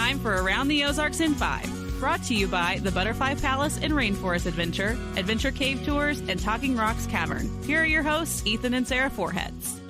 time for Around the Ozarks in 5. Brought to you by the Butterfly Palace and Rainforest Adventure, Adventure Cave Tours, and Talking Rocks Cavern. Here are your hosts, Ethan and Sarah Foreheads.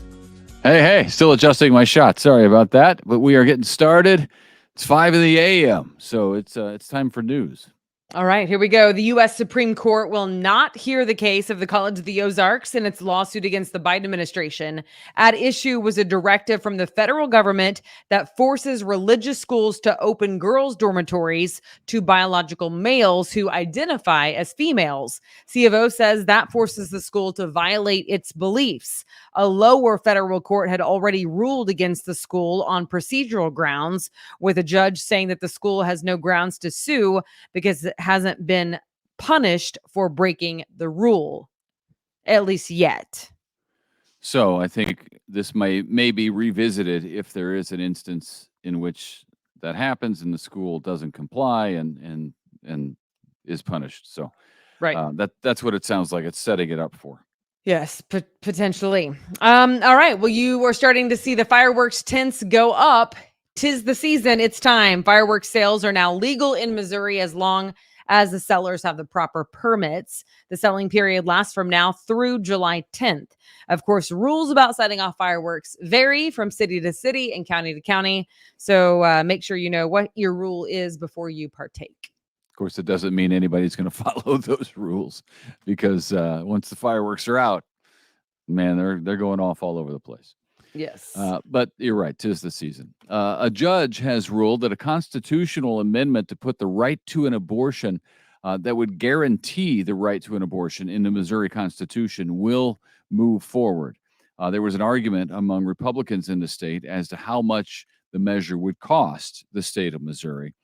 Hey, still adjusting my shot. Sorry about that, but we are getting started. It's 5 in the a.m., so it's time for news. All right, here we go. The U.S. Supreme Court will not hear the case of the College of the Ozarks in its lawsuit against the Biden administration. At issue was a directive from the federal government that forces religious schools to open girls' dormitories to biological males who identify as females. C of O says that forces the school to violate its beliefs. A lower federal court had already ruled against the school on procedural grounds, with a judge saying that the school has no grounds to sue because it hasn't been punished for breaking the rule, at least yet. So I think this may be revisited if there is an instance in which that happens and the school doesn't comply and is punished. So right, that's what it sounds like. It's setting it up for. Yes, potentially. All right. Well, you are starting to see the fireworks tents go up. 'Tis the season. It's time. Fireworks sales are now legal in Missouri as long as the sellers have the proper permits. The selling period lasts from now through July 10th. Of course, rules about setting off fireworks vary from city to city and county to county. So make sure you know what your rule is before you partake. Of course, it doesn't mean anybody's going to follow those rules because once the fireworks are out, man, they're going off all over the place. Yes. But you're right. 'Tis the season. A judge has ruled that a constitutional amendment to put the right to an abortion that would guarantee the right to an abortion in the Missouri Constitution will move forward. There was an argument among Republicans in the state as to how much the measure would cost the state of Missouri.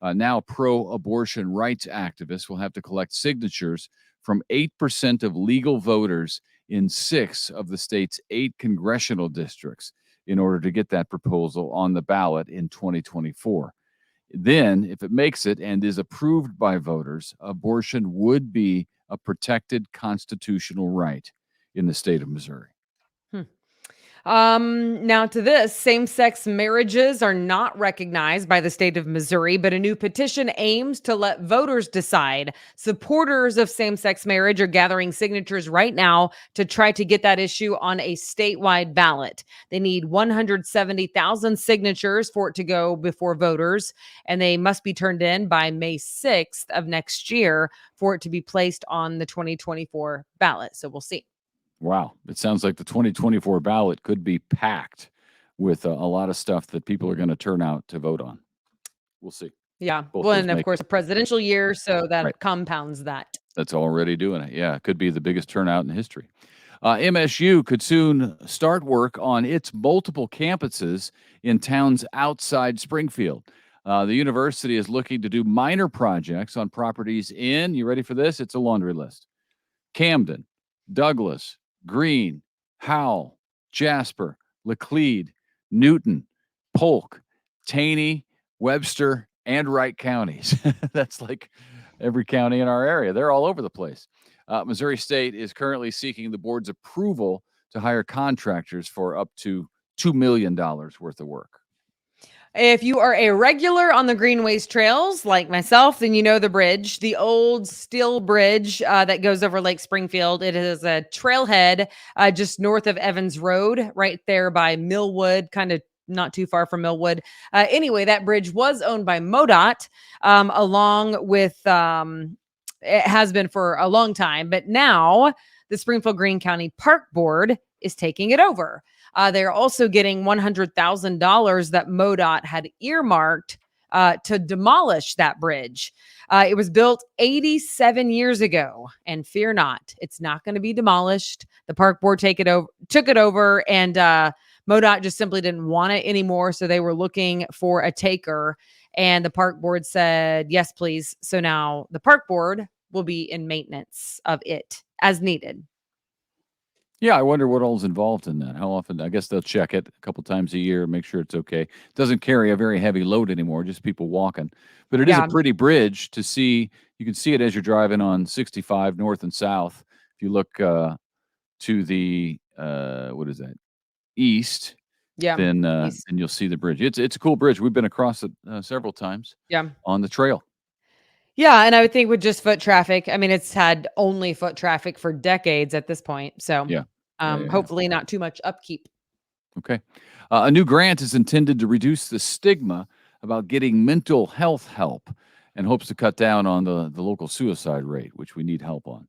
Now, pro-abortion rights activists will have to collect signatures from 8% of legal voters in 6 of the state's 8 congressional districts in order to get that proposal on the ballot in 2024. Then, if it makes it and is approved by voters, abortion would be a protected constitutional right in the state of Missouri. Now to this, same-sex marriages are not recognized by the state of Missouri, but a new petition aims to let voters decide. Supporters of same-sex marriage are gathering signatures right now to try to get that issue on a statewide ballot. They need 170,000 signatures for it to go before voters, and they must be turned in by May 6th of next year for it to be placed on the 2024 ballot. So we'll see. Wow. It sounds like the 2024 ballot could be packed with a lot of stuff that people are going to turn out to vote on. We'll see. Yeah. Well, and of course, a presidential year, so that compounds that. That's already doing it. Yeah. It could be the biggest turnout in history. MSU could soon start work on its multiple campuses in towns outside Springfield. The university is looking to do minor projects on properties in, you ready for this? It's a laundry list. Camden, Douglas, Greene, Howell, Jasper, Laclede, Newton, Polk, Taney, Webster, and Wright counties. That's like every county in our area. They're all over the place. Missouri State is currently seeking the board's approval to hire contractors for up to $2 million worth of work. If you are a regular on the Greenways trails like myself, then you know the bridge, the old steel bridge that goes over Lake Springfield. It is a trailhead just north of Evans Road, right there by Millwood, kind of not too far from Millwood. Anyway, that bridge was owned by MoDOT along with, it has been for a long time, but now the Springfield-Greene County Park Board is taking it over. They're also getting $100,000 that MoDOT had earmarked to demolish that bridge. It was built 87 years ago, and fear not, it's not going to be demolished. The park board took it over, and MoDOT just simply didn't want it anymore, so they were looking for a taker, and the park board said, yes, please. So now the park board will be in maintenance of it as needed. Yeah, I wonder what all's involved in that. How often? I guess they'll check it a couple times a year, make sure it's okay. It doesn't carry a very heavy load anymore, just people walking. But it is a pretty bridge to see. You can see it as you're driving on 65 north and south. If you look to the, what is that, east, Yeah. then He's you'll see the bridge. It's a cool bridge. We've been across it several times yeah. on the trail. Yeah, and I would think with just foot traffic, I mean, it's had only foot traffic for decades at this point. So, Yeah. Yeah. hopefully not too much upkeep. Okay. A new grant is intended to reduce the stigma about getting mental health help and hopes to cut down on the local suicide rate, which we need help on.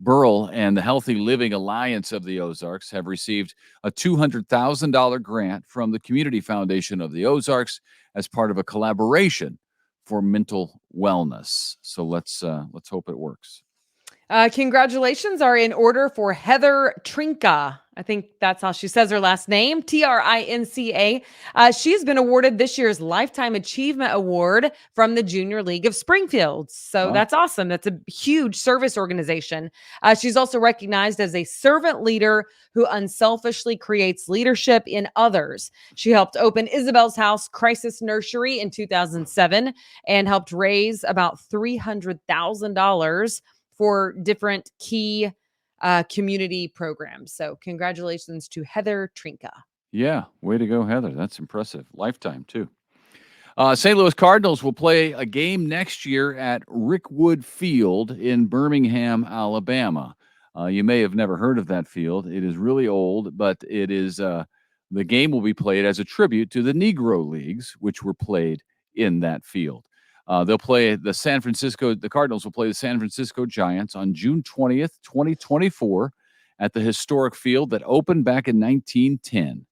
Burl and the Healthy Living Alliance of the Ozarks have received a $200,000 grant from the Community Foundation of the Ozarks as part of a collaboration for mental wellness. So let's hope it works. Congratulations are in order for Heather Trinka. I think that's how she says her last name, Trinca. She's been awarded this year's Lifetime Achievement Award from the Junior League of Springfield. So Wow. that's awesome. That's a huge service organization. She's also recognized as a servant leader who unselfishly creates leadership in others. She helped open Isabel's House Crisis Nursery in 2007 and helped raise about $300,000 for different key community programs. So congratulations to Heather Trinka. Yeah, way to go, Heather. That's impressive. Lifetime, too. St. Louis Cardinals will play a game next year at Rickwood Field in Birmingham, Alabama. You may have never heard of that field. It is really old, but it is the game will be played as a tribute to the Negro Leagues, which were played in that field. They'll play the Cardinals will play the San Francisco Giants on June 20th, 2024 at the historic field that opened back in 1910.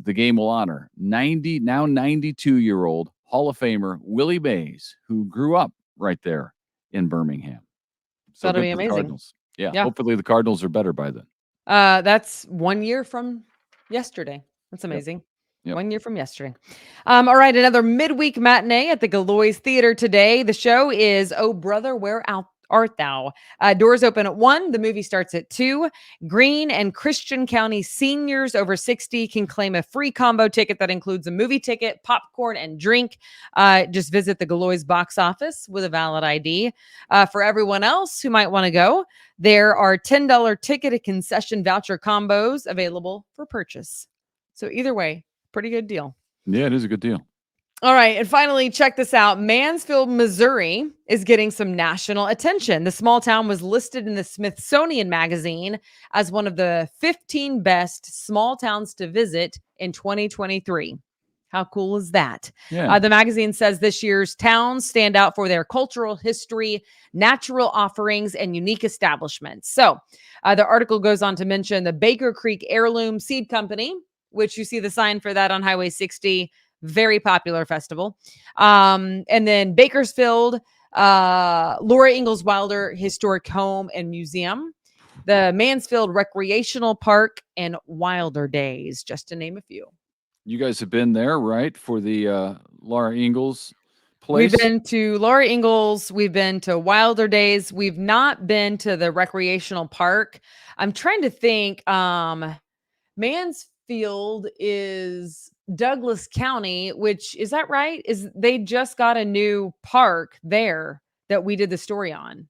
The game will honor 92-year-old Hall of Famer Willie Mays, who grew up right there in Birmingham. So That'll good be for the amazing. Cardinals. Yeah, Yeah. hopefully the Cardinals are better by then. That's 1 year from yesterday. That's amazing. Yep. 1 year from yesterday. All right, another midweek matinee at the Galois Theater today. The show is Oh Brother, Where Art Thou? Doors open at 1. The movie starts at 2. Greene and Christian County seniors over 60 can claim a free combo ticket that includes a movie ticket, popcorn, and drink. Just visit the Galois box office with a valid ID. For everyone else who might want to go, there are $10 ticket and concession voucher combos available for purchase. So either way, pretty good deal. Yeah, it is a good deal. All right. And finally, check this out. Mansfield, Missouri is getting some national attention. The small town was listed in the Smithsonian Magazine as one of the 15 best small towns to visit in 2023. How cool is that? Yeah. The magazine says this year's towns stand out for their cultural history, natural offerings, and unique establishments. So the article goes on to mention the Baker Creek Heirloom Seed Company, which you see the sign for that on Highway 60. Very popular festival. And then Bakersfield, Laura Ingalls Wilder Historic Home and Museum, the Mansfield Recreational Park, and Wilder Days, just to name a few. You guys have been there, right, for the Laura Ingalls place? We've been to Laura Ingalls. We've been to Wilder Days. We've not been to the recreational park. I'm trying to think. Mansfield is Douglas County, which is that right? They just got a new park there that we did the story on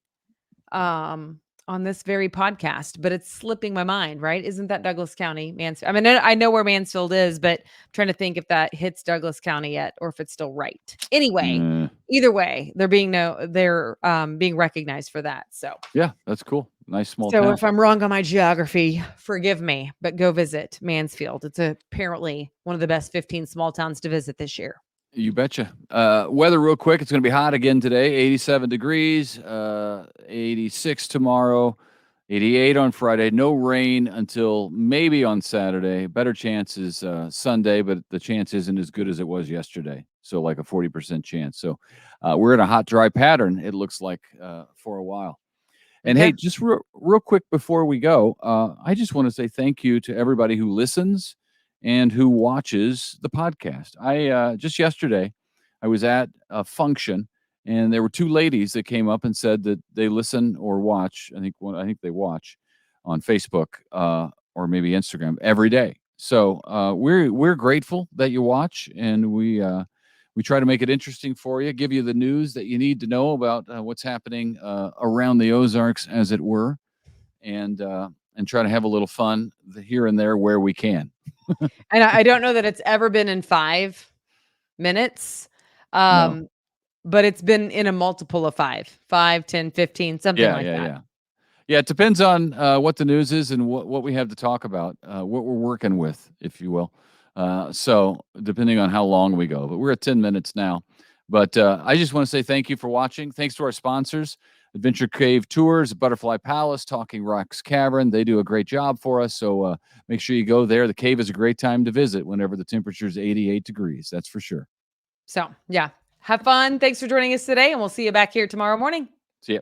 this very podcast, but it's slipping my mind, right? Isn't that Douglas County, Mansfield? I mean, I know where Mansfield is, but I'm trying to think if that hits Douglas County yet or if it's still right. Anyway, either way, they're being recognized for that. So yeah, that's cool. Nice small town. So if I'm wrong on my geography, forgive me, but go visit Mansfield. It's apparently one of the best 15 small towns to visit this year. You betcha. Weather real quick. It's going to be hot again today. 87 degrees, 86 tomorrow, 88 on Friday. No rain until maybe on Saturday. Better chance is Sunday, but the chance isn't as good as it was yesterday. So like a 40% chance. So we're in a hot, dry pattern, it looks like, for a while. And hey, just real quick before we go, I just want to say thank you to everybody who listens and who watches the podcast. I just yesterday, I was at a function, and there were two ladies that came up and said that they listen or watch. I think they watch on Facebook or maybe Instagram every day. So we're grateful that you watch, and we try to make it interesting for you, give you the news that you need to know about what's happening around the Ozarks, as it were, and and try to have a little fun here and there where we can. And I don't know that it's ever been in 5 minutes. No. But it's been in a multiple of 5, 10, 15, something like that. Yeah, it depends on what the news is and what we have to talk about, what we're working with, if you will. So depending on how long we go, but we're at 10 minutes now. But I just want to say thank you for watching. Thanks to our sponsors, Adventure Cave Tours, Butterfly Palace, Talking Rocks Cavern. They do a great job for us. So make sure you go there. The cave is a great time to visit whenever the temperature is 88 degrees. That's for sure. So, yeah, have fun. Thanks for joining us today, and we'll see you back here tomorrow morning. See ya.